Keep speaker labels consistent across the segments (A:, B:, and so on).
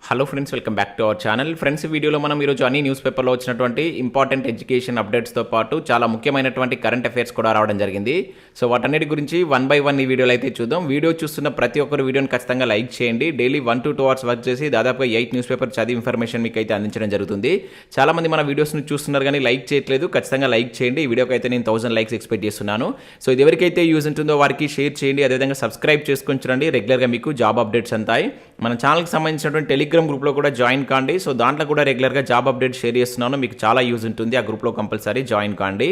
A: Hello friends, welcome back to our channel. Friends, వీడియోలో మనం ఈరోజు అన్ని న్యూస్ పేపర్లో వచ్చినటువంటి ఇంపార్టెంట్ ఎడ్యుకేషన్ అప్డేట్స్తో పాటు చాలా ముఖ్యమైనటువంటి కరెంట్ అఫైర్స్ కూడా రావడం జరిగింది. సో వాటన్నిటి గురించి వన్ బై వన్ ఈ వీడియోలో అయితే చూద్దాం. వీడియో చూస్తున్న ప్రతి ఒక్కరు వీడియోని ఖచ్చితంగా లైక్ చేయండి. డైలీ 1 to 2 hours వర్క్ చేసి దాదాపుగా 8 న్యూస్ పేపర్ చదివి ఇన్ఫర్మేషన్ మీకు అయితే అందించడం జరుగుతుంది. చాలామంది మన వీడియోస్ని చూస్తున్నారు కానీ లైక్ చేయట్లేదు. ఖచ్చితంగా లైక్ చేయండి. ఈ వీడియోకి అయితే నేను 1000 లైక్స్ ఎక్స్పెక్ట్ చేస్తున్నాను. సో ఇది ఎవరికైతే యూజ్ ఉంటుందో వారికి షేర్ చేయండి. అదేవిధంగా సబ్స్క్రైబ్ చేసుకొని చూడండి. రెగ్యులర్గా మీకు జాబ్ అప్డేట్స్ అంతాయి. మన ఛానల్కి సంబంధించినటువంటి టెలిగ్రామ్ గ్రూప్లో కూడా జాయిన్ కాండి. సో దాంట్లో కూడా రెగ్యులర్గా జాబ్ అప్డేట్ షేర్ చేస్తున్నాను. మీకు చాలా యూజ్ ఉంటుంది. ఆ గ్రూప్లో కంపల్సరీ జాయిన్ కాండి.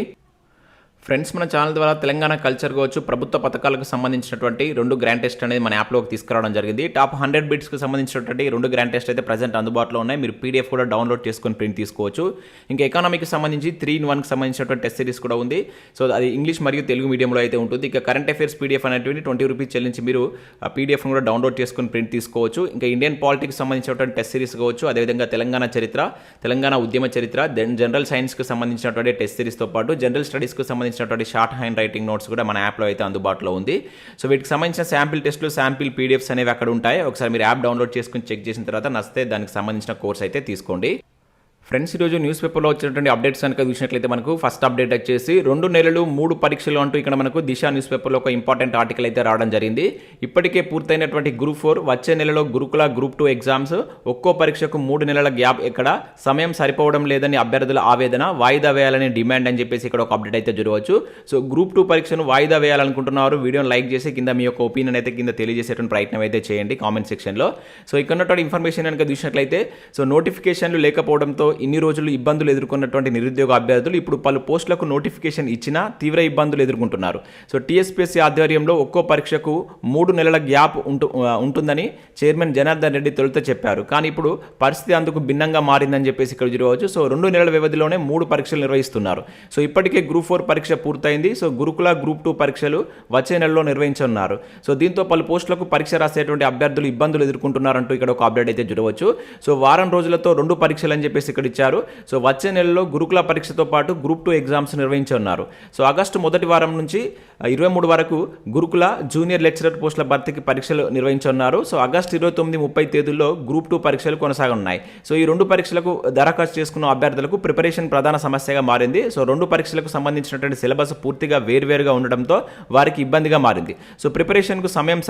A: ఫ్రెండ్స్, మన ఛానల్ ద్వారా తెలంగాణ కల్చర్ కావచ్చు, ప్రభుత్వ పథకాలకు సంబంధించినటువంటి 2 గ్రాండ్ టెస్ట్ అనేది మన యాప్లోకి తీసుకురావడం జరిగింది. టాప్ 100 బిట్స్కి సంబంధించినటువంటి 2 గ్రాండ్ టెస్ట్ అయితే ప్రజెంట్ అందుబాటులో ఉన్నాయి. మీరు పీడిఎఫ్ కూడా డౌన్లోడ్ చేసుకొని ప్రింట్ తీసుకోవచ్చు. ఇంకా ఎకానమీకి సంబంధించి 3-in-1కి సంబంధించినటువంటి టెస్ట్ సిరీస్ కూడా ఉంది. సో అది ఇంగ్లీష్ మరియు తెలుగు మీడియంలో అయితే ఉంటుంది. ఇంకా కరెంట్ అఫైర్స్ పీడిఎఫ్ అనేటువంటి 20 రూపీస్ చెల్లించి మీరు ఆ పీడిఎఫ్ను కూడా డౌన్లోడ్ చేసుకొని ప్రింట్ తీసుకోవచ్చు. ఇంకా ఇండియన్ పాలిటిక్స్ సంబంధించినటువంటి టెస్ట్ సిరీస్ కావచ్చు, అదేవిధంగా తెలంగాణ చరిత్ర, తెలంగాణ ఉద్యమ చరిత్ర, దెన్ జనరల్ సైన్స్కి సంబంధించినటువంటి టెస్ట్ సిరీస్తో పాటు జనరల్ స్టడీస్కి సంబంధించినటువంటి షార్ట్ హ్యాండ్ రైటింగ్ నోట్స్ కూడా మన యాప్లో అయితే అందుబాటులో ఉంది. సో వీటికి సంబంధించిన శాంపిల్ టెస్టులు, శాంపిల్ పీడిఎఫ్స్ అనేవి అక్కడ ఉంటాయి. ఒకసారి మీరు యాప్ డౌన్లోడ్ చేసుకుని చెక్ చేసిన తర్వాత నచ్చితే దానికి సంబంధించిన కోర్స్ అయితే తీసుకోండి. ఫ్రెండ్స్, ఈరోజు న్యూస్ పేపర్లో వచ్చినటువంటి అప్డేట్స్ కనుక చూసినట్లయితే మనకు ఫస్ట్ అప్డేట్ వచ్చేసి 2 నెలలు 3 పరీక్షలు అంటూ ఇక్కడ మనకు దిశ న్యూస్ పేపర్లో ఒక ఇంపార్టెంట్ ఆర్టికల్ అయితే రావడం జరిగింది. ఇప్పటికే పూర్తయినటువంటి గ్రూప్ 4 వచ్చే నెలలో గురుకుల గ్రూప్ 2 ఎగ్జామ్స్, ఒక్కో పరీక్షకు 3 నెలల గ్యాప్, ఎక్కడ సమయం సరిపోవడం లేదని అభ్యర్థుల ఆవేదన, వాయిదా వేయాలని డిమాండ్ అని చెప్పేసి ఇక్కడ ఒక అప్డేట్ అయితే చూడవచ్చు. సో గ్రూప్ 2 పరీక్షను వాయిదా వేయాలనుకుంటున్నారు. వీడియోని లైక్ చేసి కింద మీ యొక్క ఒపీనియన్ అయితే కింద తెలియజేసేటువంటి ప్రయత్నం అయితే చేయండి కామెంట్ సెక్షన్లో. సో ఇక్కడ ఉన్నటువంటి ఇన్ఫర్మేషన్ కనుక చూసినట్లయితే సో నోటిఫికేషన్లు లేకపోవడంతో ఇన్ని రోజులు ఇబ్బందులు ఎదుర్కొన్నటువంటి నిరుద్యోగ అభ్యర్థులు ఇప్పుడు పలు పోస్టులకు నోటిఫికేషన్ ఇచ్చినా తీవ్ర ఇబ్బందులు ఎదుర్కొంటున్నారు. సో TSPSC ఆధ్వర్యంలో ఒక్కో పరీక్షకు 3 నెలల గ్యాప్ ఉంటుందని చైర్మన్ జనార్దన్ రెడ్డి తొలుత చెప్పారు. కానీ ఇప్పుడు పరిస్థితి అందుకు భిన్నంగా మారిందని చెప్పేసి ఇక్కడ చూడవచ్చు. సో 2 నెలల వ్యవధిలోనే 3 పరీక్షలు నిర్వహిస్తున్నారు. సో ఇప్పటికే గ్రూప్ 4 పరీక్ష పూర్తయింది. సో గురుకుల గ్రూప్ 2 పరీక్షలు వచ్చే నెలలో నిర్వహించనున్నారు. సో దీంతో పలు పోస్టులకు పరీక్ష రాసేటువంటి అభ్యర్థులు ఇబ్బందులు ఎదుర్కొంటున్నారంటూ ఇక్కడ ఒక అప్డేట్ అయితే చూడవచ్చు. సో వారం రోజులతో 2 పరీక్షలు అని చెప్పేసి ఇక్కడ ఇచ్చారు. సో వచ్చే నెలలో గురుకుల పరీక్షతో పాటు గ్రూప్ 2 ఎగ్జామ్స్ నిర్వహించనున్నారు. సో ఆగస్టు మొదటి వారం నుంచి 23 వరకు గురుకుల జూనియర్ లెక్చరర్ పోస్టుల భర్తీకి పరీక్షలు నిర్వహించనున్నారు. సో ఆగస్టు 29-30 తేదీల్లో గ్రూప్ 2 పరీక్షలు కొనసాగనున్నాయి. సో ఈ 2 పరీక్షలకు దరఖాస్తు చేసుకున్న అభ్యర్థులకు ప్రిపరేషన్ ప్రధాన సమస్యగా మారింది. సో 2 పరీక్షలకు సంబంధించినటువంటి సిలబస్ పూర్తిగా వేర్వేరుగా ఉండడంతో వారికి ఇబ్బందిగా మారింది. సో ప్రిపరేషన్కు సమయం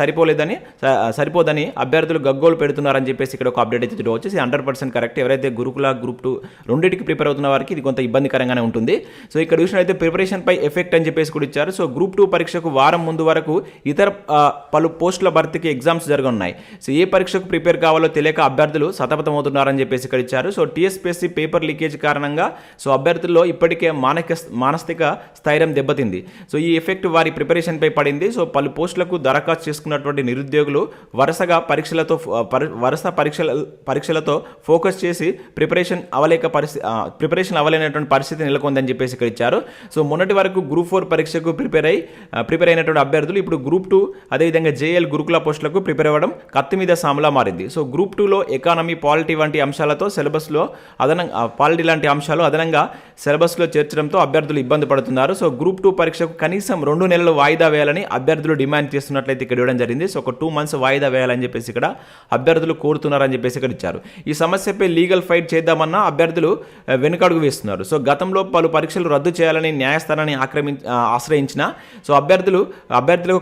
A: సరిపోదని అభ్యర్థులు గగ్గోలు పెడుతున్నారని చెప్పేసి ఇక్కడ ఒక అప్డేట్ అయితే చూడవచ్చు. 100% కరెక్ట్. ఎవరైతే గురుకుల గ్రూప్ 2 రెండింటికి ప్రిపేర్ అవుతున్న వారికి ఇది కొంత ఇబ్బందికరంగానే ఉంటుంది. సో ఇక్కడ చూసినట్లయితే ప్రిపరేషన్ పై ఎఫెక్ట్ అని చెప్పేసి కూడా ఇచ్చారు. సో గ్రూప్ 2 పరీక్షకు వారం ముందు వరకు ఇతర పలు పోస్టుల భర్తీకి ఎగ్జామ్స్ జరగనున్నాయి. సో ఏ పరీక్షకు ప్రిపేర్ కావాలో తెలియక అభ్యర్థులు సతమతమవుతున్నారని చెప్పేసి ఇక్కడ ఇచ్చారు. సో TSPSC పేపర్ లీకేజ్ కారణంగా సో అభ్యర్థుల్లో ఇప్పటికే మానసిక స్థైర్యం దెబ్బతింది. సో ఈ ఎఫెక్ట్ వారి ప్రిపరేషన్ పై పడింది. సో పలు పోస్టులకు దరఖాస్తు చేసుకున్నటువంటి నిరుద్యోగులు వరుస పరీక్షలతో ఫోకస్ చేసి ప్రిపరేషన్ అవ్వలేనటువంటి పరిస్థితి నెలకొందని చెప్పేసి ఇక్కడ ఇచ్చారు. సో మొన్నటి వరకు గ్రూప్ 4 పరీక్షకు ప్రిపేర్ అయినటువంటి అభ్యర్థులు ఇప్పుడు గ్రూప్ 2 అదేవిధంగా JL గురుకుల పోస్టులకు ప్రిపేర్ అవ్వడం కత్తి మీద సాములా మారింది. సో గ్రూప్ 2లో ఎకానమీ, పాలిటీ వంటి అంశాలతో సిలబస్లో పాలిటీ లాంటి అంశాలు అదనంగా సిలబస్లో చేర్చడంతో అభ్యర్థులు ఇబ్బంది పడుతున్నారు. సో గ్రూప్ 2 పరీక్షకు కనీసం 2 నెలలు వాయిదా వేయాలని అభ్యర్థులు డిమాండ్ చేస్తున్నట్లయితే ఇక్కడ ఇవ్వడం జరిగింది. సో ఒక 2 months వాయిదా వేయాలని చెప్పేసి ఇక్కడ అభ్యర్థులు కోరుతున్నారని చెప్పేసి ఇక్కడ ఇచ్చారు. ఈ సమస్యపై లీగల్ ఫైట్ చేద్దామన్న అభ్యర్థులు వెనుకడుగు వేస్తున్నారు. సో గతంలో పలు పరీక్షలు రద్దు చేయాలని న్యాయస్థానాన్ని ఆశ్రయించిన సో అభ్యర్థులకు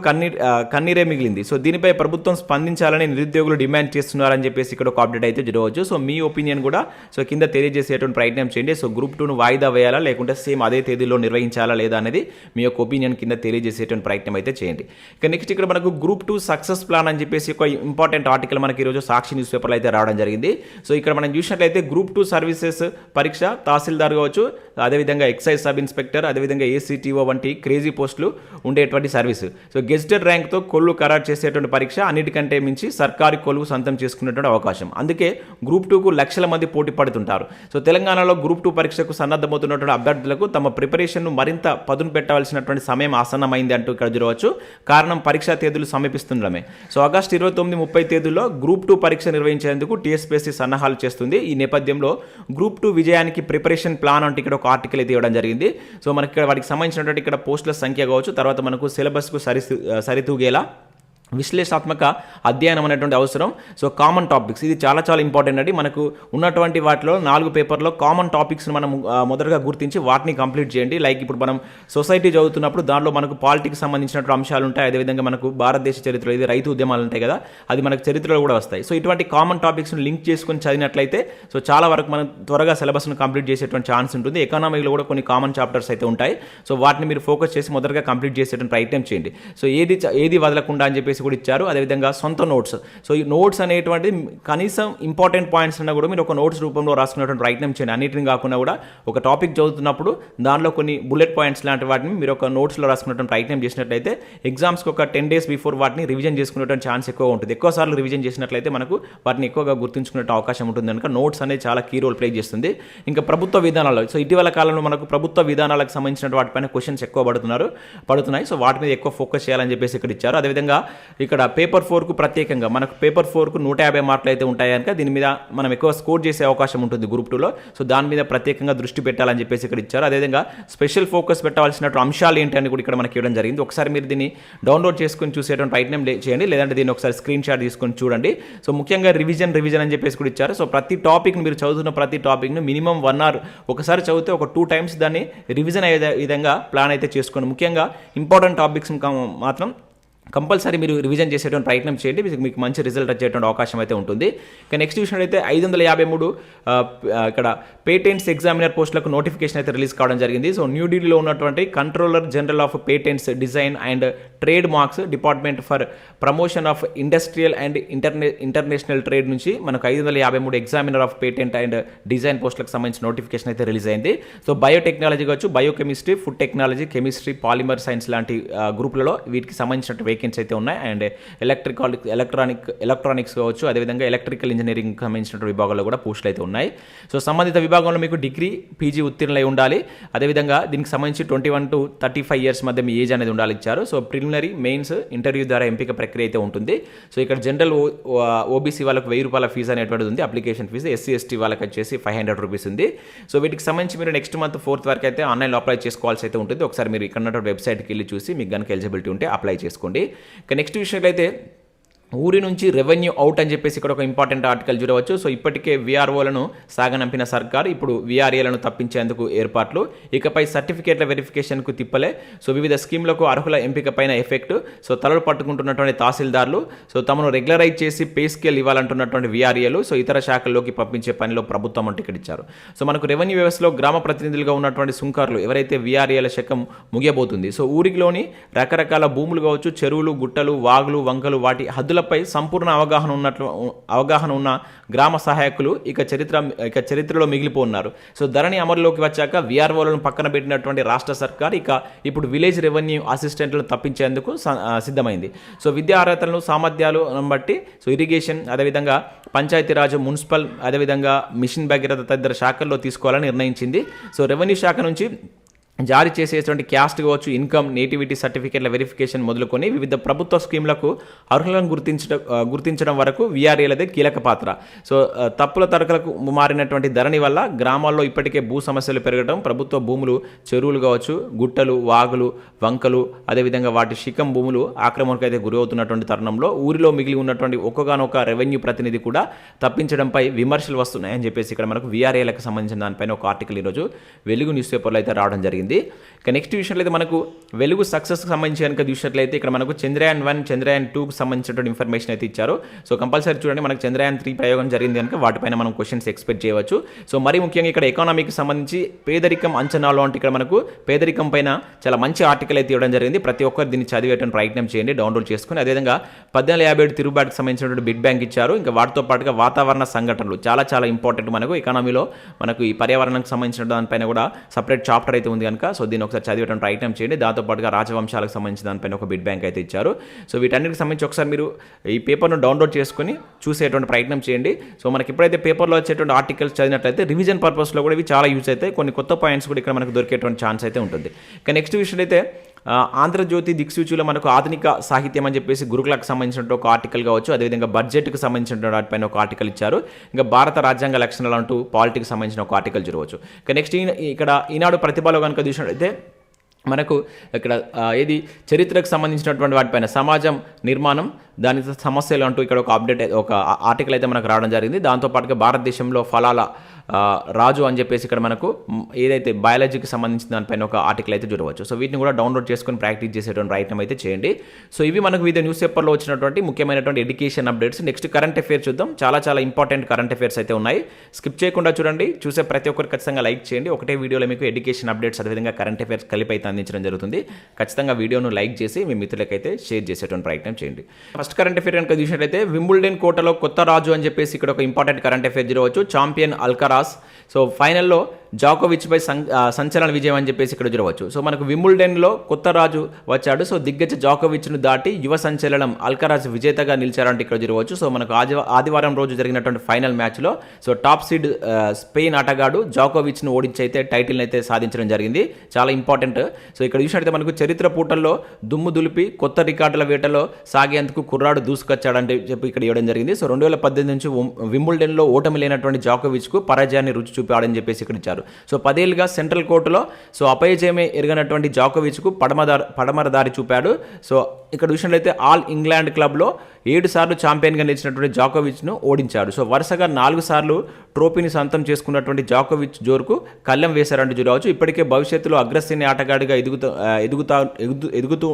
A: కన్నీరే మిగిలింది. సో దీనిపై ప్రభుత్వం స్పందించాలని నిరుద్యోగులు డిమాండ్ చేస్తున్నారని చెప్పేసి ఇక్కడ ఒక అప్డేట్ అయితే చూడవచ్చు. సో మీ ఒపీనియన్ కూడా సో కింద తెలియజేసేటువంటి ప్రయత్నం చేయండి. సో గ్రూప్ 2ను వాయిదా వేయాలా లేకుంటే సేమ్ అదే తేదీలో నిర్వహించాలా లేదా అనేది మీ యొక్క ఒపీనియన్ కింద తెలియజేసేటువంటి ప్రయత్నం అయితే చేయండి. ఇక నెక్స్ట్ ఇక్కడ మనకు గ్రూప్ 2 సక్సెస్ ప్లాన్ అని చెప్పేసి ఒక ఇంపార్టెంట్ ఆర్టికల్ మనకి ఈరోజు సాక్షి న్యూస్ పేపర్లో అయితే రావడం జరిగింది. సో ఇక్కడ మనం చూసినట్లయితే గ్రూప్ 2 సర్వీసెస్ పరీక్ష తహసీల్దార్ కావచ్చు, అదేవిధంగా ఎక్సైజ్ సబ్ ఇన్స్పెక్టర్, అదేవిధంగా ACTO వంటి క్రేజీ పోస్టులు ఉండేటువంటి సర్వీసు. సో గెజిటెడ్ ర్యాంక్తో కొల్లు ఖరారు చేసేటువంటి పరీక్ష, అన్నిటికంటే మించి సర్కారీ కొలువు సొంతం చేసుకునేటువంటి అవకాశం. అందుకే గ్రూప్ 2కు లక్షల మంది పోటీ పడుతుంటారు. సో తెలంగాణలో గ్రూప్ 2 పరీక్షకు సన్నద్ధమవుతున్నటువంటి అభ్యర్థులకు తమ ప్రిపరేషన్ను మరింత పదును పెట్టవలసినటువంటి సమయం ఆసన్నమైంది అంటూ ఇక్కడ చూడవచ్చు. కారణం పరీక్షా తేదీలు సమీపిస్తుండడమే. సో ఆగస్టు 29-30 తేదీల్లో గ్రూప్ 2 పరీక్ష నిర్వహించేందుకు TSPSC సన్నాహాలు చేస్తుంది. ఈ నేపథ్యంలో గ్రూప్ 2 విజయానికి ప్రిపరేషన్ ప్లాన్ అంటే ఇక్కడ ఒక ఆర్టికల్ అయితే ఇవ్వడం జరిగింది. సో మనకి ఇక్కడ వాటికి సంబంధించినటువంటి ఇక్కడ పోస్టుల సంఖ్య కావచ్చు, తర్వాత మనకు సిలబస్కు సరితూగేలా విశ్లేషణాత్మక అధ్యయనం అనేటువంటి అవసరం. సో కామన్ టాపిక్స్ ఇది చాలా చాలా ఇంపార్టెంట్ అండి. మనకు ఉన్నటువంటి వాటిలో 4 పేపర్లో కామన్ టాపిక్స్ని మనం మొదటగా గుర్తించి వాటిని కంప్లీట్ చేయండి. లైక్ ఇప్పుడు మనం సొసైటీ చదువుతున్నప్పుడు దానిలో మనకు పాలిటిక్స్ సంబంధించినటువంటి అంశాలు ఉంటాయి. అదేవిధంగా మనకు భారతదేశ చరిత్రలో ఇది రైతు ఉద్యమాలు ఉంటాయి కదా, అది మనకు చరిత్రలో కూడా వస్తాయి. సో ఇటువంటి కామన్ టాపిక్స్ని లింక్ చేసుకొని చదివినట్లయితే సో చాలా వరకు మనం త్వరగా సిలబస్ను కంప్లీట్ చేసేటువంటి ఛాన్స్ ఉంటుంది. ఎకానమీలో కూడా కొన్ని కామన్ చాప్టర్స్ అయితే ఉంటాయి. సో వాటిని మీరు ఫోకస్ చేసి మొదటగా కంప్లీట్ చేసేటువంటి ప్రయత్నం చేయండి. సో ఏది వదలకుండా అని చెప్పేసి కూడా ఇచ్చారు. అదేవిధంగా సొంత నోట్స్. సో ఈ నోట్స్ అనేటువంటి కనీసం ఇంపార్టెంట్ పాయింట్స్ అన్నా కూడా మీరు ఒక నోట్స్ రూపంలో రాసుకునేటువంటి ప్రయత్నం చేయండి. అన్నిటిని కాకుండా కూడా ఒక టాపిక్ చదువుతున్నప్పుడు దానిలో కొన్ని బుల్లెట్ పాయింట్స్ లాంటి వాటిని మీరు ఒక నోట్స్లో రాసుకునేటువంటి ప్రయత్నం చేసినట్లయితే ఎగ్జామ్స్కి ఒక 10 days బిఫోర్ వాటిని రివిజన్ చేసుకునేటువంటి ఛాన్స్ ఎక్కువ ఉంటుంది. ఎక్కువసార్లు రివిజన్ చేసినట్లయితే మనకు వాటిని ఎక్కువగా గుర్తుంచుకునే అవకాశం ఉంటుంది కనుక నోట్స్ అనేది చాలా కీ రోల్ ప్లే చేస్తుంది. ఇంకా ప్రభుత్వ విధానాలు. సో ఇటీవల కాలంలో మనకు ప్రభుత్వ విధానాలకు సంబంధించిన వాటిపైన క్వశ్చన్స్ ఎక్కువ పడుతున్నాయి. సో వాటి మీద ఎక్కువ ఫోకస్ చేయాలని చెప్పేసి ఇక్కడ ఇచ్చారు. అదేవిధంగా ఇక్కడ పేపర్ 4కు ప్రత్యేకంగా మనకు పేపర్ 4కు 150 మార్కులు అయితే ఉంటాయి కనుక దీని మీద మనం ఎక్కువ స్కోర్ చేసే అవకాశం ఉంటుంది గ్రూప్ 2లో. సో దాని మీద ప్రత్యేకంగా దృష్టి పెట్టాలని చెప్పేసి ఇక్కడ ఇచ్చారు. అదేవిధంగా స్పెషల్ ఫోకస్ పెట్టాల్సిన అంశాలు ఏంటి అని కూడా ఇక్కడ మనకి ఇవ్వడం జరిగింది. ఒకసారి మీరు దీన్ని డౌన్లోడ్ చేసుకొని చూసేటువంటి ప్రయత్నం చేయండి, లేదంటే దీన్ని ఒకసారి స్క్రీన్ షాట్ తీసుకొని చూడండి. సో ముఖ్యంగా రివిజన్ అని చెప్పేసి కూడా ఇచ్చారు. సో ప్రతి టాపిక్ని మీరు చదువుతున్న ప్రతి టాపిక్ను మినిమం 1 hour ఒకసారి చదివితే ఒక 2 times దాన్ని రివిజన్ అయ్యే విధంగా ప్లాన్ అయితే చేసుకోండి. ముఖ్యంగా ఇంపార్టెంట్ టాపిక్స్ మాత్రం కంపల్సరీ మీరు రివిజన్ చేసేటువంటి ప్రయత్నం చేయండి. మీకు మంచి రిజల్ట్ వచ్చేటువంటి అవకాశం అయితే ఉంటుంది. ఇక నెక్స్ట్ చూసినట్లయితే 553 ఇక్కడ పేటెంట్స్ ఎగ్జామినర్ పోస్టులకు నోటిఫికేషన్ అయితే రిలీజ్ కావడం జరిగింది. సో న్యూఢిల్లీలో ఉన్నటువంటి controller general of patents design and trade marks department for promotion of industrial and international trade నుంచి మనకు 553 examiner of patent and design పోస్టులకు సంబంధించిన నోటిఫికేషన్ అయితే రిలీజ్ అయింది. సో బయోటెక్నాలజీ కావచ్చు, biochemistry, food technology, chemistry, polymer science లాంటి గ్రూపులలో వీటికి సంబంధించిన వేకెన్సీ అయితే ఉన్నాయి. అండ్ ఎలక్ట్రానిక్స్ కావచ్చు, అదేవిధంగా ఎలక్ట్రికల్ ఇంజనీరింగ్ సంబంధించిన విభాగాల్లో కూడా పోస్టులు అయితే ఉన్నాయి. సో సంబంధిత విభాగంలో మీకు డిగ్రీ, పీజీ ఉత్తీర్ణులై ఉండాలి. అదేవిధంగా దీనికి సంబంధించి 21 to 35 years మధ్య మీ ఏజ్ అనేది ఉండాలి ఇచ్చారు. సో ప్రిలిమినరీ, మెయిన్స్, ఇంటర్వ్యూ ద్వారా ఎంపిక ప్రక్రియ అయితే ఉంటుంది. సో ఇక్కడ జనరల్ ఓబీసీ వాళ్ళకు 1000 రూపాయల ఫీజు అనేటువంటిది ఉంది, అప్లికేషన్ ఫీజు. ఎస్సీ ఎస్టీ వాళ్ళకి వచ్చేసి 500 రూపీస్ ఉంది. సో వీటికి సంబంధించి మీరు నెక్స్ట్ మంత్ 4th వరకు అయితే ఆన్లైన్లో అప్లై చేసుకోవాల్సి అయితే ఉంటుంది. ఒకసారి మీరు ఇక్కడ వెబ్సైట్కి వెళ్ళి చూసి మీకు కనుక ఎలిజిబిలిటీ ఉంటే అప్లై చేసుకోండి. ఇక నెక్స్ట్ విషయంలో అయితే ఊరి నుంచి రెవెన్యూ అవుట్ అని చెప్పేసి ఇక్కడ ఒక ఇంపార్టెంట్ ఆర్టికల్ చూడవచ్చు. సో ఇప్పటికే వీఆర్ఓలను సాగనంపిన సర్కార్ ఇప్పుడు వీఆర్ఏలను తప్పించేందుకు ఏర్పాట్లు, ఇకపై సర్టిఫికేట్ల వెరిఫికేషన్కు తిప్పలే. సో వివిధ స్కీమ్లకు అర్హుల ఎంపిక పైన ఎఫెక్ట్. సో తలలు పట్టుకుంటున్నటువంటి తహసీల్దార్లు, సో తమను రెగ్యులరైజ్ చేసి పే స్కేల్ ఇవ్వాలంటున్నటువంటి వీఆర్ఏలు, సో ఇతర శాఖల్లోకి పంపించే పనిలో ప్రభుత్వం అంటే ఇక్కడ ఇచ్చారు. సో మనకు రెవెన్యూ వ్యవస్థలో గ్రామ ప్రతినిధులుగా ఉన్నటువంటి సుంకారులు ఎవరైతే వీఆర్ఏల శకం ముగియబోతుంది. సో ఊరిలోని రకరకాల భూములు కావచ్చు, చెరువులు, గుట్టలు, వాగులు, వంకలు, వాటి హద్దుల పై సంపూర్ణ అవగాహన ఉన్న గ్రామ సహాయకులు ఇక చరిత్రలో మిగిలిపోన్నారు. సో ధరణి అమలులోకి వచ్చాక వీఆర్ఓలను పక్కన పెట్టినటువంటి రాష్ట్ర సర్కార్ ఇప్పుడు విలేజ్ రెవెన్యూ అసిస్టెంట్లను తప్పించేందుకు సిద్ధమైంది. సో విద్యా అర్హతలను, సామర్థ్యాలను బట్టి సో ఇరిగేషన్, అదేవిధంగా పంచాయతీరాజ్, మున్సిపల్, అదేవిధంగా మిషన్ భగీరథ తదితర శాఖల్లో తీసుకోవాలని నిర్ణయించింది. సో రెవెన్యూ శాఖ నుంచి జారీ చేసేటువంటి క్యాస్ట్ కావచ్చు, ఇన్కమ్, నేటివిటీ సర్టిఫికేట్ల వెరిఫికేషన్ మొదలుకొని వివిధ ప్రభుత్వ స్కీమ్లకు అర్హులను గుర్తించడం వరకు వీఆర్ఏలదే కీలక పాత్ర. సో తప్పుల తడకలకు మారినటువంటి ధరణి వల్ల గ్రామాల్లో ఇప్పటికే భూ సమస్యలు పెరగడం, ప్రభుత్వ భూములు, చెరువులు కావచ్చు, గుట్టలు, వాగులు, వంకలు, అదేవిధంగా వాటి శిఖం భూములు ఆక్రమణకు అయితే గురవుతున్నటువంటి తరుణంలో ఊరిలో మిగిలి ఉన్నటువంటి ఒక్కగానొక్క రెవెన్యూ ప్రతినిధి కూడా తప్పించడంపై విమర్శలు వస్తున్నాయని చెప్పేసి ఇక్కడ మనకు వీఆర్ఏలకు సంబంధించిన దానిపైన ఒక ఆర్టికల్ ఈరోజు వెలుగు న్యూస్ పేపర్లో అయితే రావడం జరిగింది. ఇక నెక్స్ట్ విషయంలో అయితే మనకు వెలుగు సక్సెస్కి సంబంధించి కనుక చూసినట్లయితే ఇక్కడ మనకు చంద్రయాన్ 1, చంద్రయాన్ 2కి సంబంధించినటువంటి ఇన్ఫర్మేషన్ అయితే ఇచ్చారు. సో కంపల్సరీ చూడండి, మనకు చంద్రయాన్ 3 ప్రయోగం జరిగింది కనుక వాటిపైన మనం క్వశ్చన్స్ ఎక్స్పెక్ట్ చేయవచ్చు. సో మరి ముఖ్యంగా ఇక్కడ ఎకానమీకి సంబంధించి పేదరికం అంచనాలు అంటే ఇక్కడ మనకు పేదరికం పైన చాలా మంచి ఆర్టికల్ అయితే ఇవ్వడం జరిగింది. ప్రతి ఒక్కరు దీన్ని చదివేటువంటి ప్రయత్నం చేయండి, డౌన్లోడ్ చేసుకుని. అదేవిధంగా 1457 తిరుగుబాటుకి సంబంధించినటువంటి బిడ్ బ్యాంక్ ఇచ్చారు. ఇంకా వాటితో పాటుగా వాతావరణ సంఘటనలు చాలా చాలా ఇంపార్టెంట్ మనకు ఎకానమీలో. మనకు ఈ పర్యావరణానికి సంబంధించిన దానిపైన కూడా సపరేట్ చాప్టర్ అయితే ఉంది కనుక సో దీన్ని ఒకసారి చదివేటువంటి ప్రయత్నం చేయండి. దాంతోపాటుగా రాజవంశాలకు సంబంధించిన దానిపైన ఒక బిడ్ బ్యాంక్ అయితే ఇచ్చారు. సో వీటన్నిటికి సంబంధించి ఒకసారి మీరు ఈ పేపర్ను డౌన్లోడ్ చేసుకుని చూసేటువంటి ప్రయత్నం చేయండి. సో మనకి ఎప్పుడైతే పేపర్లో వచ్చేటువంటి ఆర్టికల్స్ చదివినట్లయితే రివిజన్ పర్పస్లో కూడా ఇవి చాలా యూజ్ అవుతాయి. కొన్ని కొత్త పాయింట్స్ కూడా ఇక్కడ మనకు దొరికేటువంటి ఛాన్స్ అయితే ఉంటుంది. ఇక నెక్స్ట్ విషయం అయితే ఆంధ్రజ్యోతి దిక్సూచిలో మనకు ఆధునిక సాహిత్యం అని చెప్పేసి గురుకులకు సంబంధించిన ఒక ఆర్టికల్ కావచ్చు, అదేవిధంగా బడ్జెట్కి సంబంధించిన వాటిపైన ఒక ఆర్టికల్ ఇచ్చారు. ఇంకా భారత రాజ్యాంగ లక్షణాలు అంటూ పాలిటిక్స్ సంబంధించిన ఒక ఆర్టికల్ చూడవచ్చు. ఇక నెక్స్ట్ ఇక్కడ ఈనాడు ప్రతిభలో కనుక చూసినట్లయితే మనకు ఇక్కడ ఏది చరిత్రకు సంబంధించినటువంటి వాటిపైన సమాజం నిర్మాణం దాని సమస్యలు అంటూ ఇక్కడ ఒక ఆర్టికల్ అయితే మనకు రావడం జరిగింది. దాంతోపాటుగా భారతదేశంలో ఫలాల రాజు అని చెప్పేసి ఇక్కడ మనకు ఏదైతే బయాలజీకి సంబంధించిన దానిపైన ఒక ఆర్టికల్ అయితే చూడవచ్చు. సో వీటిని కూడా డౌన్లోడ్ చేసుకొని ప్రాక్టీస్ చేసేటువంటి ప్రయత్నం అయితే చేయండి. సో ఇవి మనకు వివిధ న్యూస్ పేపర్లో వచ్చినటువంటి ముఖ్యమైనటువంటి education updates. Next current affairs చూద్దాం. చాలా ఇంపార్టెంట్ కరెంట్ అఫేర్స్ అయితే ఉన్నాయి. స్కిప్ చేయకుండా చూడండి. చూసే ప్రతి ఒక్కరు ఖచ్చితంగా లైక్ చేయండి. ఒకటే వీడియోలో మీకు ఎడ్యుకేషన్ అప్డేట్స్ అదేవిధంగా కరెంట్ అఫేర్స్ కలిపి అయితే అందించడం జరుగుతుంది. ఖచ్చితంగా వీడియోను లైక్ చేసి మీ మిత్రులకైతే షేర్ చేసేటువంటి ప్రయత్నం చేయండి. ఫస్ట్ కరెంట్ అఫేర్ కనుక చూసినట్లయితే వింబుల్డన్ కోటలో కొత్త రాజు అని చెప్పేసి ఇక్కడ ఒక ఇంపార్టెంట్ కరెంట్ అఫేర్ చూడవచ్చు. ఛాంపియన్ అల్కరాస్ సో ఫైనల్లో జాకోవిచ్పై సంచలన విజయం అని చెప్పేసి ఇక్కడ చూడవచ్చు. సో మనకు వింబుల్డన్లో కొత్త రాజు వచ్చాడు. సో దిగ్గజ జాకోవిచ్ను దాటి యువ సంచలనం అల్కరాజ్ విజేతగా నిలిచారంటే ఇక్కడ చూడవచ్చు. సో మనకు ఆదివారం రోజు జరిగినటువంటి ఫైనల్ మ్యాచ్లో సో టాప్ సీడ్ స్పెయిన్ ఆటగాడు జాకోవిచ్ను ఓడించి అయితే టైటిల్ని అయితే సాధించడం జరిగింది. చాలా ఇంపార్టెంట్. సో ఇక్కడ చూసినట్లయితే మనకు చరిత్ర పూటల్లో దుమ్ము దులిపి కొత్త రికార్డుల వేటలో సాగేందుకు కుర్రాడు దూసుకొచ్చాడంటే చెప్పి ఇక్కడ ఇవ్వడం జరిగింది. సో 2018 నుంచి వింబుల్డన్లో ఓటమి లేనటువంటి జాకోవిచ్కు పరాజయాన్ని రుచి చూపాడని చెప్పేసి ఇక్కడ ఇచ్చారు. సో 10 ఏళ్ళుగా సెంట్రల్ కోర్టులో సో అపయజయమే ఎరగనటువంటి జాకోవిచ్కు పడమర దారి చూపాడు. సో ఇక్కడ చూసినట్లయితే ఆల్ ఇంగ్లాండ్ క్లబ్లో 7 సార్లు ఛాంపియన్గా నిలిచినటువంటి జాకోవిచ్ను ఓడించాడు. సో వరుసగా 4 సార్లు ట్రోఫీని సొంతం చేసుకున్నటువంటి జాకోవిచ్ జోరుకు కళ్ళెం వేశారంటూ చూడవచ్చు. ఇప్పటికే భవిష్యత్తులో అగ్రశ్రేణి ఆటగాడిగా ఎదుగుతూ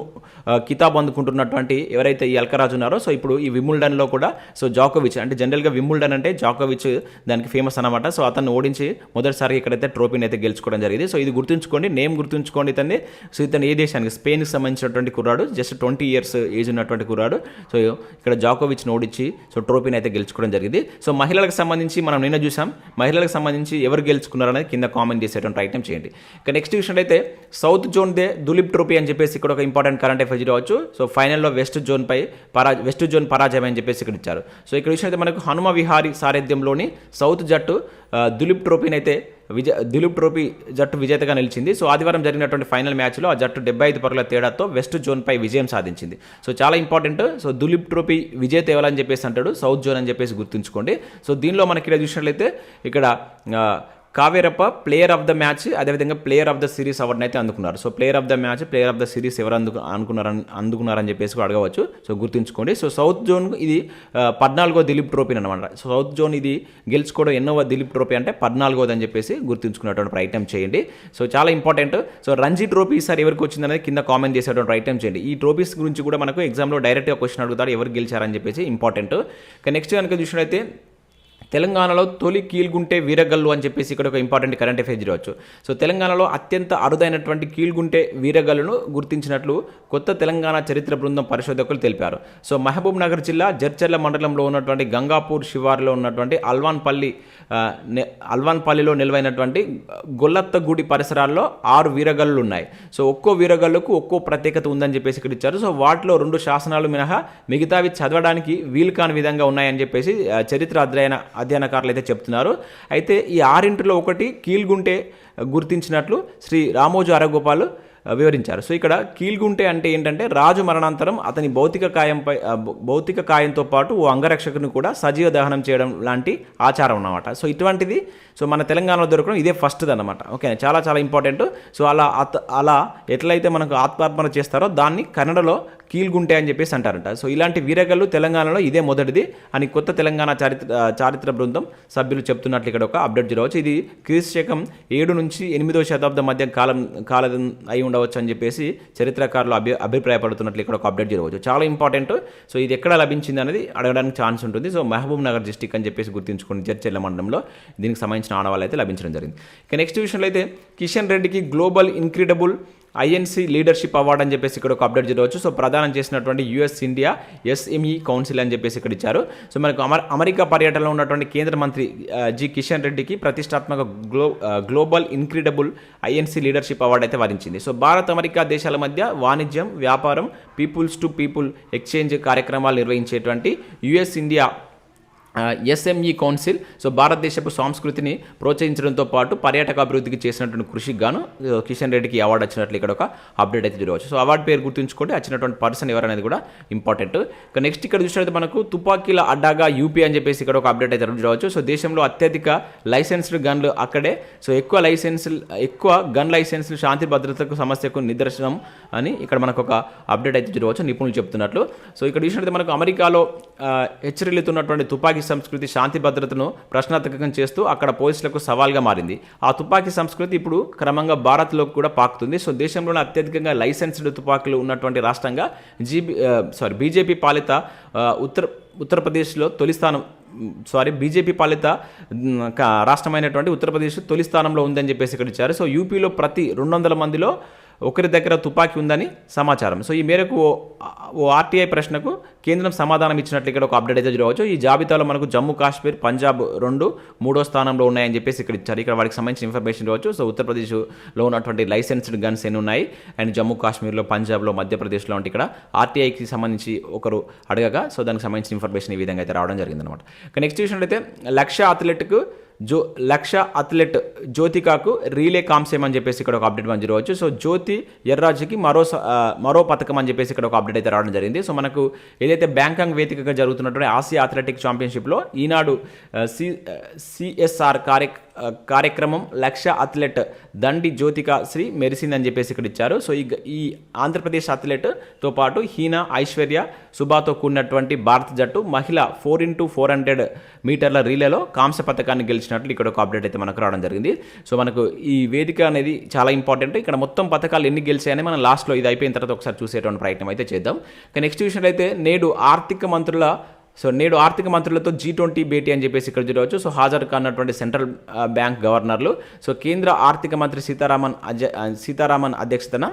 A: కితాబ్ అందుకుంటున్నటువంటి ఎవరైతే ఈ అల్కరాజ్ ఉన్నారో సో ఇప్పుడు ఈ వింబుల్డన్లో కూడా సో జాకోవిచ్ అంటే జనరల్గా వింబుల్డన్ అంటే జాకోవిచ్ దానికి ఫేమస్ అనమాట. సో అతన్ని ఓడించి మొదటిసారి ఇక్కడైతే ట్రోఫీని అయితే గెలుచుకోవడం జరిగింది. సో ఇది గుర్తుంచుకోండి, నేమ్ గుర్తుంచుకోండి. సో ఇతను ఏ దేశానికి స్పెయిన్కి సంబంధించినటువంటి కుర్రాడు, జస్ట్ 20 years ఏజ్ ఉన్నటువంటి కుర్రాడు. సో ఇక్కడ జాకోవిచ్ను ఓడించి సో ట్రోఫీని అయితే గెలుచుకోవడం జరిగింది. సో మహిళలకు సంబంధించి మనం నిన్న చూసాం. మహిళలకు సంబంధించి ఎవరు గెలుచుకున్నారనేది కింద కామెంట్ చేసేటువంటి ప్రయత్నం చేయండి. ఇక నెక్స్ట్ విషయం అయితే south zone they Duleep trophy అని చెప్పేసి ఇక్కడ ఒక ఇంపార్టెంట్ కరెంట్ అఫైర్ రావచ్చు. సో ఫైనల్లో వెస్ట్ జోన్ పరాజయం అని చెప్పేసి ఇక్కడ ఇచ్చారు. సో ఇక్కడ విషయం అయితే మనకు హనుమ విహారీ సారథ్యంలోని సౌత్ జట్టు దులీప్ ట్రోఫీ జట్టు విజేతగా నిలిచింది. సో ఆదివారం జరిగినటువంటి ఫైనల్ మ్యాచ్లో ఆ జట్టు 75 పరుగుల తేడాతో వెస్ట్ జోన్పై విజయం సాధించింది. సో చాలా ఇంపార్టెంట్. సో దులీప్ ట్రోఫీ విజేత ఎవరని చెప్పేసి అంటాడు, సౌత్ జోన్ అని చెప్పేసి గుర్తుంచుకోండి. సో దీనిలో మనకి ఇక్కడ చూసినట్లయితే ఇక్కడ Kaverappa player of the match అదేవిధంగా ప్లేయర్ ఆఫ్ ద సిరీస్ అవార్డుని అయితే అందుకున్నారు. So player of the match player of the series ఎవరు అందుకున్నారని చెప్పేసి కూడా అడగవచ్చు. సో గుర్తుంచుకోండి. సో సౌత్ జోన్ ఇది 14వ దిలీప్ ట్రోఫీ అనమాట. సో సౌత్ జోన్ ఇది గెలుచుకోవడం ఎన్నోవ దిలీప్ ట్రోఫీ అంటే 14వది అని చెప్పేసి గుర్తుంచుకునేటువంటి ప్రయత్నం చేయండి. సో చాలా ఇంపార్టెంట్. సో రంజీ ట్రోఫీ ఈసారి ఎవరికి వచ్చిందనేది కింద కామెంట్ చేసేటువంటి ప్రయత్నం చేయండి. ఈ ట్రోఫీస్ గురించి కూడా మనకు ఎగ్జామ్లో డైరెక్ట్గా క్వశ్చన్ అడుగుతారు, ఎవరు గెలిచారని చెప్పేసి ఇంపార్టెంట్. నెక్స్ట్ కనుక చూసినట్లయితే తెలంగాణలో తొలి కీల్గుంటే వీరగల్లు అని చెప్పేసి ఇక్కడ ఒక ఇంపార్టెంట్ కరెంట్ అఫైర్ చూడవచ్చు. సో తెలంగాణలో అత్యంత అరుదైనటువంటి కీల్గుంటే వీరగల్లును గుర్తించినట్లు కొత్త తెలంగాణ చరిత్ర బృందం పరిశోధకులు తెలిపారు. సో మహబూబ్ నగర్ జిల్లా జడ్చర్ల మండలంలో ఉన్నటువంటి గంగాపూర్ శివారులో ఉన్నటువంటి అల్వాన్పల్లిలో నిల్వైనటువంటి గొల్లత్తగూడి పరిసరాల్లో 6 వీరగల్లు ఉన్నాయి. సో ఒక్కో వీరగల్లుకు ఒక్కో ప్రత్యేకత ఉందని చెప్పేసి ఇక్కడ ఇచ్చారు. సో వాటిలో 2 శాసనాలు మినహా మిగతావి చదవడానికి వీలు కాని విధంగా ఉన్నాయని చెప్పేసి చరిత్ర అధ్యయనకారులు అయితే చెప్తున్నారు. అయితే ఈ 6 ఒకటి కీల్గుంటే గుర్తించినట్లు శ్రీ రామోజు అరగోపాల్ వివరించారు. సో ఇక్కడ కీల్గుంటే అంటే ఏంటంటే రాజు మరణాంతరం అతని భౌతిక కాయంతో పాటు ఓ అంగరక్షకుని కూడా సజీవ దహనం చేయడం లాంటి ఆచారం అన్నమాట. సో ఇటువంటిది సో మన తెలంగాణలో దొరకడం ఇదే ఫస్ట్ది అనమాట. ఓకే, చాలా ఇంపార్టెంట్. సో అలా ఎట్లయితే మనకు ఆత్మార్పణ చేస్తారో దాన్ని కన్నడలో కీల్గుంటే అని చెప్పేసి అంటారంట. సో ఇలాంటి వీరగల్లు తెలంగాణలో ఇదే మొదటిది అని కొత్త తెలంగాణ చారిత్ర బృందం సభ్యులు చెప్తున్నట్లు ఇక్కడ ఒక అప్డేట్ చూడవచ్చు. ఇది క్రీస్తు శకం 7 నుంచి 8వ శతాబ్దం మధ్య కాలం అయి ఉండవచ్చు అని చెప్పేసి చరిత్రకారులు అభిప్రాయపడుతున్నట్లు ఇక్కడ ఒక అప్డేట్ చూడవచ్చు. చాలా ఇంపార్టెంట్. సో ఇది ఎక్కడ లభించింది అనేది అడగడానికి ఛాన్స్ ఉంటుంది. సో మహబూబ్ నగర్ డిస్టిక్ అని చెప్పేసి గుర్తుంచుకోండి, జడ్చర్ల మండలంలో దీనికి సంబంధించిన ఆనవాళ్ళు అయితే లభించడం జరిగింది. ఇక నెక్స్ట్ విషయంలో అయితే కిషన్ రెడ్డికి global incredible INC leadership award అని చెప్పేసి ఇక్కడ ఒక అప్డేట్ చూడవచ్చు. సో ప్రదానం చేసినటువంటి యుఎస్ ఇండియా ఎస్ఎంఈ కౌన్సిల్ అని చెప్పేసి ఇక్కడ ఇచ్చారు. సో మనకు అమెరికా పర్యటనలో ఉన్నటువంటి కేంద్ర మంత్రి జి కిషన్ రెడ్డికి ప్రతిష్టాత్మక global incredible INC leadership award అయితే వరించింది. సో భారత్ అమెరికా దేశాల మధ్య వాణిజ్యం, వ్యాపారం, పీపుల్స్ టు పీపుల్ ఎక్స్చేంజ్ కార్యక్రమాలు నిర్వహించేటువంటి US India SME council so భారతదేశపు సంస్కృతిని ప్రోత్సహించడంతో పాటు పర్యాటక అభివృద్ధికి చేసినటువంటి కృషికి గాను కిషన్ రెడ్డికి అవార్డు వచ్చినట్లు ఇక్కడ ఒక అప్డేట్ అయితే చూడవచ్చు. సో అవార్డు పేరు గుర్తుంచుకోండి, వచ్చినటువంటి పర్సన్ ఎవరనేది కూడా ఇంపార్టెంట్. ఇక నెక్స్ట్ ఇక్కడ చూసినట్లయితే మనకు తుపాకీల అడ్డాగా యూపీ అని చెప్పేసి ఇక్కడ ఒక అప్డేట్ అయితే చూడవచ్చు. సో దేశంలో అత్యధిక లైసెన్స్డ్ గన్లు అక్కడే. సో ఎక్కువ గన్ లైసెన్స్లు శాంతి భద్రతకు సమస్యకు నిదర్శనం అని ఇక్కడ మనకు ఒక అప్డేట్ అయితే చూడవచ్చు నిపుణులు చెప్తున్నట్లు. సో ఇక్కడ చూసినట్లయితే మనకు అమెరికాలో హెచ్చరిల్లుతున్నటువంటి తుపాకీ సంస్కృతి శాంతి భద్రతను ప్రశ్నార్థకం చేస్తూ అక్కడ పోలీసులకు సవాల్గా మారింది. ఆ తుపాకీ సంస్కృతి ఇప్పుడు క్రమంగా భారత్లోకి కూడా పాకుతుంది. సో దేశంలోనే అత్యధికంగా లైసెన్స్డ్ తుపాకీలు ఉన్నటువంటి రాష్ట్రంగా బీజేపీ పాలిత ఉత్తరప్రదేశ్లో తొలి స్థానం బీజేపీ పాలిత రాష్ట్రమైనటువంటి ఉత్తరప్రదేశ్ తొలి స్థానంలో ఉందని చెప్పేసి ఇక్కడ ఇచ్చారు. సో యూపీలో ప్రతి 200 మందిలో ఒకరి దగ్గర తుపాకీ ఉందని సమాచారం. సో ఈ మేరకు ఓ ఆర్టీఐ ప్రశ్నకు కేంద్రం సమాధానం ఇచ్చినట్లు ఇక్కడ ఒక అప్డేట్ అయితే చూడవచ్చు. ఈ జాబితాలో మనకు జమ్మూ కాశ్మీర్, పంజాబ్ 3వ స్థానంలో ఉన్నాయని చెప్పేసి ఇక్కడ ఇచ్చారు. ఇక్కడ వాటికి సంబంధించిన ఇన్ఫర్మేషన్ చూడవచ్చు. సో ఉత్తరప్రదేశ్లో ఉన్నటువంటి లైసెన్స్డ్ గన్స్ ఎన్ని ఉన్నాయి అండ్ జమ్మూ కాశ్మీర్లో, పంజాబ్లో, మధ్యప్రదేశ్లో అంటే ఇక్కడ ఆర్టీఐకి సంబంధించి ఒకరు అడగగా సో దానికి సంబంధించిన ఇన్ఫర్మేషన్ ఈ విధంగా అయితే రావడం జరిగిందనమాట. నెక్స్ట్ చూసినట్లయితే లక్ష అథ్లెట్ జ్యోతికాకు రీలే కాంస్యం అని చెప్పేసి ఇక్కడ ఒక అప్డేట్ మనం చూడవచ్చు. సో జ్యోతి ఎర్రాజుకి మరో పథకం అని చెప్పేసి ఇక్కడ ఒక అప్డేట్ అయితే రావడం జరిగింది. సో మనకు ఏదైతే బ్యాంకాంగ్ వేదికగా జరుగుతున్నటువంటి ఆసియా అథ్లెటిక్ ఛాంపియన్షిప్లో ఈనాడు సిఎస్ఆర్ కార్యక్రమం లక్ష అథ్లెట్ దండి జ్యోతిక శ్రీ మెరిసిందని చెప్పేసి ఇక్కడ ఇచ్చారు. సో ఈ ఆంధ్రప్రదేశ్ అథ్లెట్తో పాటు హీనా, ఐశ్వర్య, సుబాతో కూడినటువంటి భారత జట్టు మహిళ 4x400 మీటర్ల రీలేలో కాంస్య పథకాన్ని గెలిచినట్లు ఇక్కడ ఒక అప్డేట్ అయితే మనకు రావడం జరిగింది. సో మనకు ఈ వేదిక అనేది చాలా ఇంపార్టెంట్. ఇక్కడ మొత్తం పథకాలు ఎన్ని గెలిచాయని మనం లాస్ట్లో ఇది అయిపోయిన తర్వాత ఒకసారి చూసేటువంటి ప్రయత్నం అయితే చేద్దాం. నెక్స్ట్ విషయంలో అయితే నేడు ఆర్థిక మంత్రులతో G20 భేటీ అని చెప్పేసి ఇక్కడ చూడవచ్చు. సో హాజరు కానటువంటి సెంట్రల్ బ్యాంక్ గవర్నర్లు. సో కేంద్ర ఆర్థిక మంత్రి సీతారామన్ అధ్యక్షతన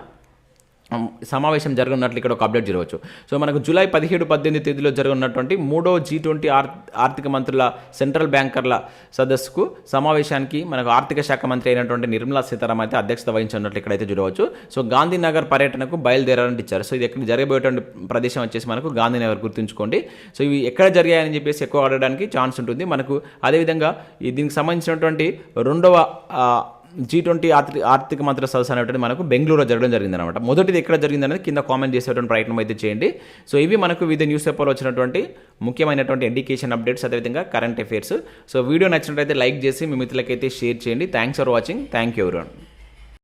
A: సమావేశం జరగనున్నట్లు ఇక్కడ ఒక అప్డేట్ జరగవచ్చు. సో మనకు జూలై 17-18 తేదీలో జరగనున్నటువంటి 3వ G20 ఆర్థిక మంత్రుల సెంట్రల్ బ్యాంకర్ల సదస్సుకు సమావేశానికి మనకు ఆర్థిక శాఖ మంత్రి అయినటువంటి నిర్మలా సీతారామన్ అయితే అధ్యక్షత వహించినట్లు ఇక్కడైతే చూడవచ్చు. సో గాంధీనగర్ పర్యటనకు బయలుదేరాలని ఇచ్చారు. సో ఇది ఎక్కడ జరగబోయేటువంటి ప్రదేశం వచ్చేసి మనకు గాంధీనగర్ గుర్తుంచుకోండి. సో ఇవి ఎక్కడ జరిగాయని చెప్పేసి ఎక్కువ అడగడానికి ఛాన్స్ ఉంటుంది మనకు. అదేవిధంగా దీనికి సంబంధించినటువంటి 2వ G20 ఆర్థిక మంత్రుల సదస్సు అనేటువంటి మనకు బెంగళూరులో జరగడం జరిగిందనమాట. మొదటిది ఎక్కడ జరిగిందనేది కింద కామెంట్ చేసేటువంటి ప్రయత్నం అయితే చేయండి. సో ఇవి మనకు వివిధ న్యూస్ పేపర్లో వచ్చినటువంటి ముఖ్యమైనటువంటి ఎడ్యుకేషన్ అప్డేట్స్, అదేవిధంగా కరెంట్ అఫైర్స్. సో వీడియో నచ్చినట్లయితే లైక్ చేసి మీ మిత్రులకైతే షేర్ చేయండి. Thanks for watching. Thank you everyone.